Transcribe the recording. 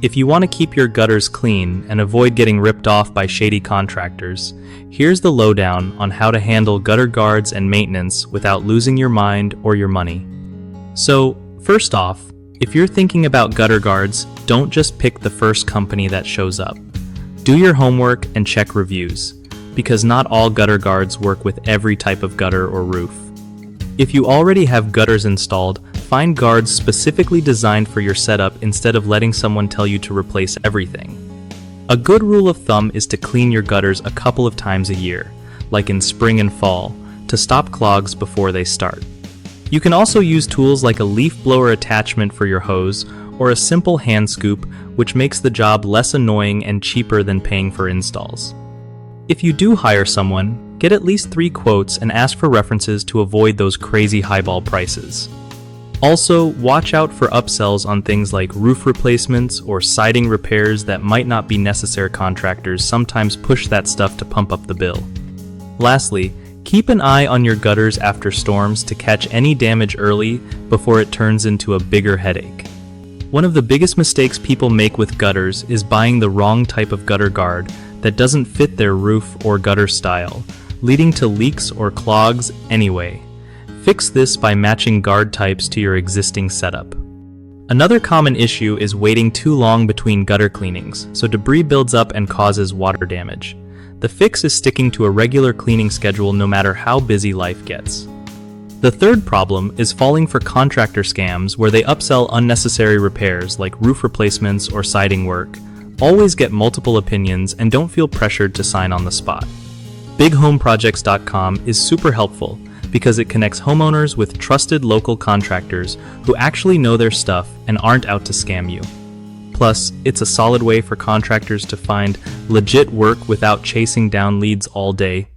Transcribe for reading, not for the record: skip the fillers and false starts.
If you want to keep your gutters clean and avoid getting ripped off by shady contractors, here's the lowdown on how to handle gutter guards and maintenance without losing your mind or your money. So, first off, if you're thinking about gutter guards, don't just pick the first company that shows up. Do your homework and check reviews, because not all gutter guards work with every type of gutter or roof. If you already have gutters installed, find guards specifically designed for your setup instead of letting someone tell you to replace everything. A good rule of thumb is to clean your gutters a couple of times a year, like in spring and fall, to stop clogs before they start. You can also use tools like a leaf blower attachment for your hose or a simple hand scoop, which makes the job less annoying and cheaper than paying for installs. If you do hire someone, get at least 3 quotes and ask for references to avoid those crazy highball prices. Also, watch out for upsells on things like roof replacements or siding repairs that might not be necessary. Contractors sometimes push that stuff to pump up the bill. Lastly, keep an eye on your gutters after storms to catch any damage early before it turns into a bigger headache. One of the biggest mistakes people make with gutters is buying the wrong type of gutter guard that doesn't fit their roof or gutter style, leading to leaks or clogs anyway. Fix this by matching guard types to your existing setup. Another common issue is waiting too long between gutter cleanings, so debris builds up and causes water damage. The fix is sticking to a regular cleaning schedule no matter how busy life gets. The third problem is falling for contractor scams where they upsell unnecessary repairs like roof replacements or siding work. Always get multiple opinions and don't feel pressured to sign on the spot. BigHomeProjects.com is super helpful because it connects homeowners with trusted local contractors who actually know their stuff and aren't out to scam you. Plus, it's a solid way for contractors to find legit work without chasing down leads all day.